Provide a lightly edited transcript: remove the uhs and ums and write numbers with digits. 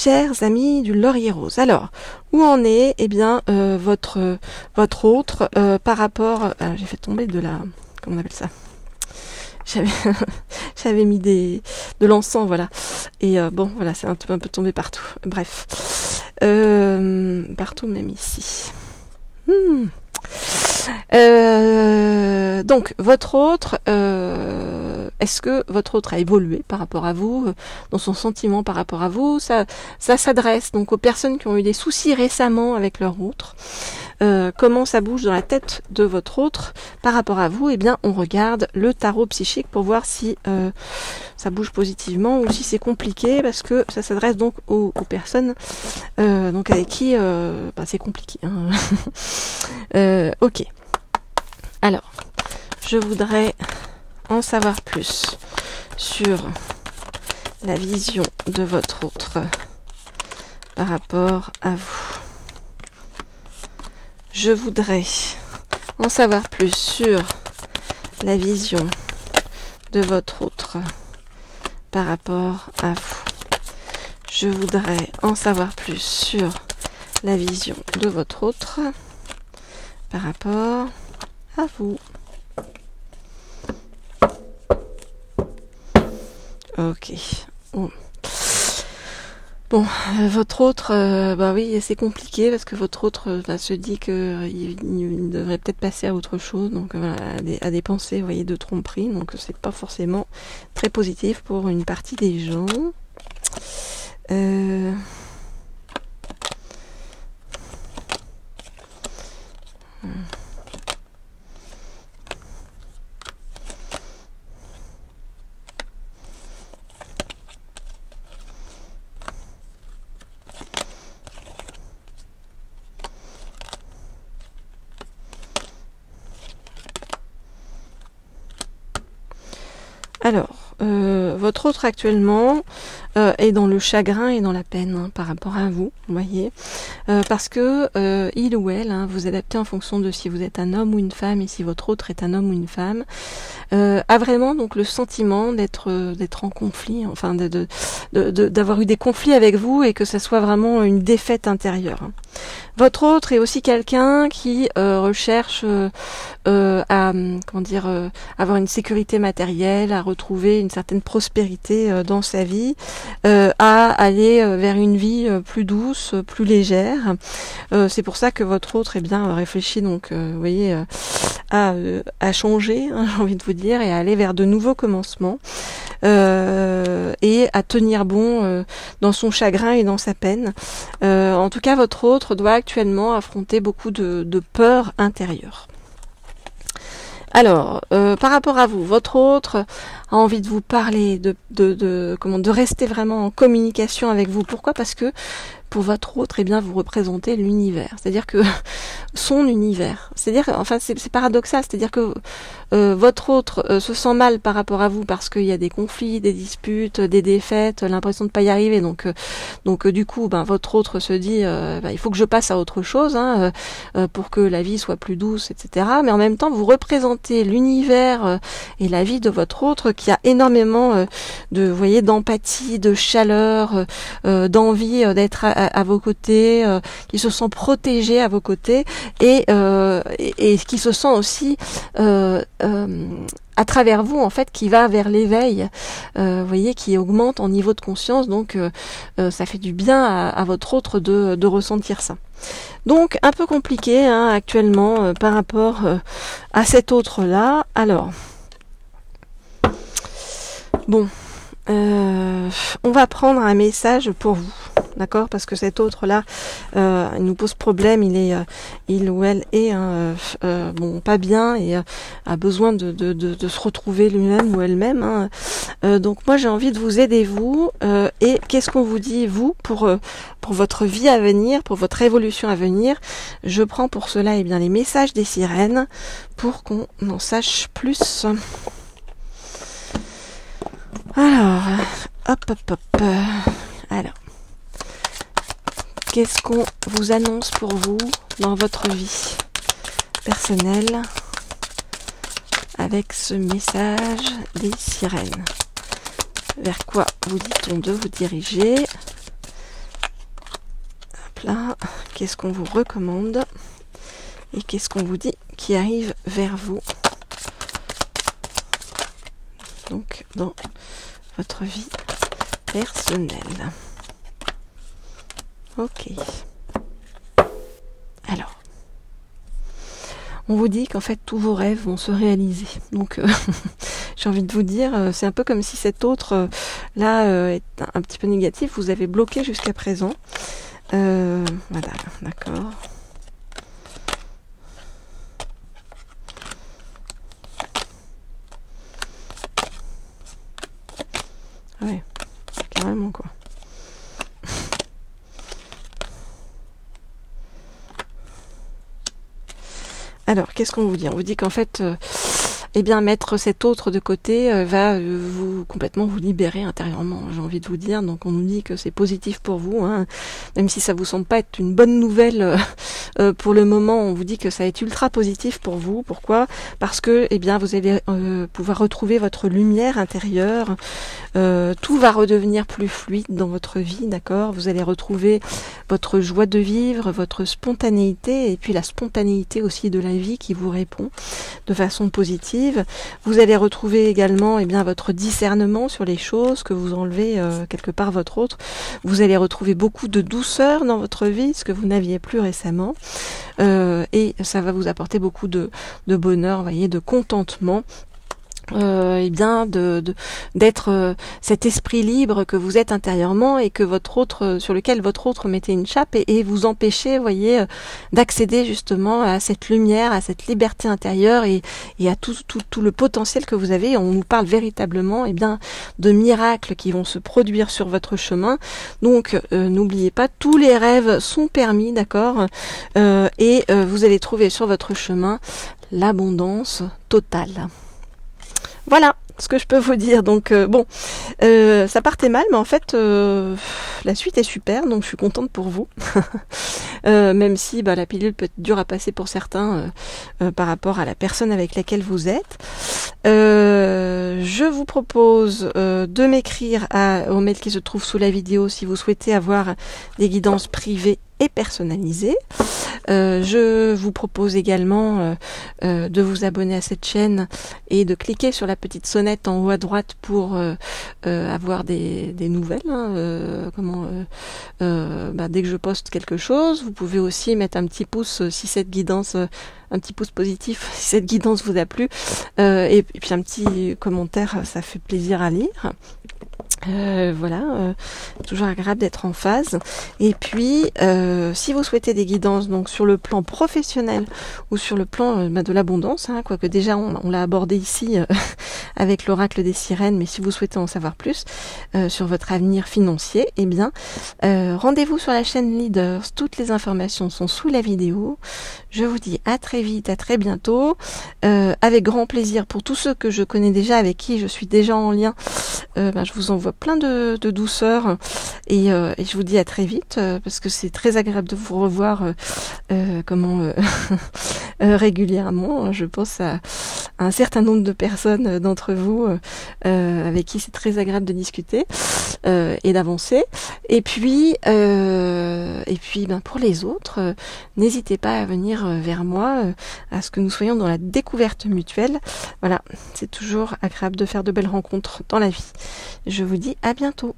chers amis du Laurier Rose. Alors, où en est, eh bien, votre autre par rapport... j'ai fait tomber de la... Comment on appelle ça? J'avais mis de l'encens, voilà. Et bon, voilà, c'est un peu tombé partout. Bref. Partout, même ici. Donc, votre autre, est-ce que votre autre a évolué par rapport à vous, dans son sentiment par rapport à vous? Ça s'adresse donc aux personnes qui ont eu des soucis récemment avec leur autre. Comment ça bouge dans la tête de votre autre par rapport à vous? Eh bien, on regarde le tarot psychique pour voir si ça bouge positivement ou si c'est compliqué, parce que ça s'adresse donc aux personnes donc avec qui c'est compliqué. Hein. Ok. Alors, je voudrais en savoir plus sur la vision de votre autre par rapport à vous. Je voudrais en savoir plus sur la vision de votre autre par rapport à vous. Je voudrais en savoir plus sur la vision de votre autre par rapport à vous. Ok. Bon, votre autre, bah oui, c'est compliqué parce que votre autre se dit que il devrait peut-être passer à autre chose, donc voilà, à des pensées, vous voyez, de tromperie, donc c'est pas forcément très positif pour une partie des gens. Alors, votre autre actuellement est dans le chagrin et dans la peine hein, par rapport à vous, vous voyez, parce que il ou elle, hein, vous adaptez en fonction de si vous êtes un homme ou une femme et si votre autre est un homme ou une femme, a vraiment donc le sentiment d'être en conflit, enfin d'avoir eu des conflits avec vous et que ça soit vraiment une défaite intérieure. Hein. Votre autre est aussi quelqu'un qui recherche à avoir une sécurité matérielle, à retrouver une certaine prospérité dans sa vie, à aller vers une vie plus douce, plus légère. C'est pour ça que votre autre est bien réfléchi, donc vous voyez, à changer, hein, j'ai envie de vous dire, et à aller vers de nouveaux commencements. Et à tenir bon dans son chagrin et dans sa peine. En tout cas, votre autre doit actuellement affronter beaucoup de peurs intérieures. Alors, par rapport à vous, votre autre a envie de vous parler, de rester vraiment en communication avec vous. Pourquoi? Parce que pour votre autre, eh bien, vous représentez l'univers. C'est-à-dire que son univers. C'est-à-dire, enfin, c'est paradoxal. C'est-à-dire que votre autre se sent mal par rapport à vous parce qu'il y a des conflits, des disputes, des défaites, l'impression de pas y arriver. Donc du coup, votre autre se dit, il faut que je passe à autre chose, hein, pour que la vie soit plus douce, etc. Mais en même temps, vous représentez l'univers et la vie de votre autre qui a énormément vous voyez, d'empathie, de chaleur, d'envie d'être à vos côtés, qui se sent protégé à vos côtés et qui se sent aussi à travers vous, en fait, qui va vers l'éveil, vous voyez, qui augmente en niveau de conscience, donc ça fait du bien à votre autre de ressentir ça. Donc, un peu compliqué hein, actuellement par rapport à cet autre-là. Alors, bon, on va prendre un message pour vous. D'accord, parce que cet autre-là, il nous pose problème, il ou elle est pas bien et a besoin de se retrouver lui-même ou elle-même. Hein. Donc moi j'ai envie de vous aider vous. Et qu'est-ce qu'on vous dit vous pour votre vie à venir, pour votre évolution à venir? Je prends pour cela les messages des sirènes pour qu'on en sache plus. Alors, hop. Alors. Qu'est-ce qu'on vous annonce pour vous dans votre vie personnelle avec ce message des sirènes? Vers quoi vous dit-on de vous diriger? qu'est-ce qu'on vous recommande et qu'est-ce qu'on vous dit qui arrive vers vous. Donc, dans votre vie personnelle. Ok. Alors, on vous dit qu'en fait, tous vos rêves vont se réaliser. Donc, j'ai envie de vous dire, c'est un peu comme si cet autre, là, est un petit peu négatif. Vous avez bloqué jusqu'à présent. Voilà, d'accord. Ouais, carrément quoi. Alors, qu'est-ce qu'on vous dit? On vous dit qu'en fait, eh bien, mettre cet autre de côté va vous complètement vous libérer intérieurement, j'ai envie de vous dire. Donc, on nous dit que c'est positif pour vous, hein, même si ça vous semble pas être une bonne nouvelle pour le moment. On vous dit que ça va être ultra positif pour vous. Pourquoi? Parce que, eh bien, vous allez pouvoir retrouver votre lumière intérieure. Tout va redevenir plus fluide dans votre vie, d'accord? Vous allez retrouver votre joie de vivre, votre spontanéité, et puis la spontanéité aussi de la vie qui vous répond de façon positive. Vous allez retrouver également eh bien, votre discernement sur les choses, que vous enlevez quelque part votre autre. Vous allez retrouver beaucoup de douceur dans votre vie, ce que vous n'aviez plus récemment. Et ça va vous apporter beaucoup de bonheur, vous voyez, de contentement. Eh bien d'être cet esprit libre que vous êtes intérieurement et que votre autre, sur lequel votre autre mettait une chape et vous empêchez, vous voyez, d'accéder justement à cette lumière, à cette liberté intérieure et à tout le potentiel que vous avez. On nous parle véritablement eh bien de miracles qui vont se produire sur votre chemin. Donc n'oubliez pas, tous les rêves sont permis, d'accord, et vous allez trouver sur votre chemin l'abondance totale. Voilà ce que je peux vous dire. Donc bon, ça partait mal, mais en fait la suite est super, donc je suis contente pour vous. Même si la pilule peut être dure à passer pour certains par rapport à la personne avec laquelle vous êtes. Je vous propose de m'écrire au mail qui se trouve sous la vidéo si vous souhaitez avoir des guidances privées et personnalisées. Je vous propose également de vous abonner à cette chaîne et de cliquer sur la petite sonnette en haut à droite pour avoir des nouvelles. Dès que je poste quelque chose, vous pouvez aussi mettre un petit pouce si cette guidance, un petit pouce positif si cette guidance vous a plu, et puis un petit commentaire, ça fait plaisir à lire. Voilà, toujours agréable d'être en phase. Et puis, si vous souhaitez des guidances donc sur le plan professionnel ou sur le plan de l'abondance, hein, quoique déjà on l'a abordé ici avec l'oracle des sirènes, mais si vous souhaitez en savoir plus sur votre avenir financier, eh bien, rendez-vous sur la chaîne Leaders. Toutes les informations sont sous la vidéo. Je vous dis à très vite, à très bientôt, avec grand plaisir pour tous ceux que je connais déjà, avec qui je suis déjà en lien. Je vous envoie plein de douceur et je vous dis à très vite parce que c'est très agréable de vous revoir régulièrement. Je pense à un certain nombre de personnes d'entre vous avec qui c'est très agréable de discuter et d'avancer. Et puis pour les autres, n'hésitez pas à venir vers moi, à ce que nous soyons dans la découverte mutuelle. Voilà, c'est toujours agréable de faire de belles rencontres dans la vie. Je vous dis à bientôt.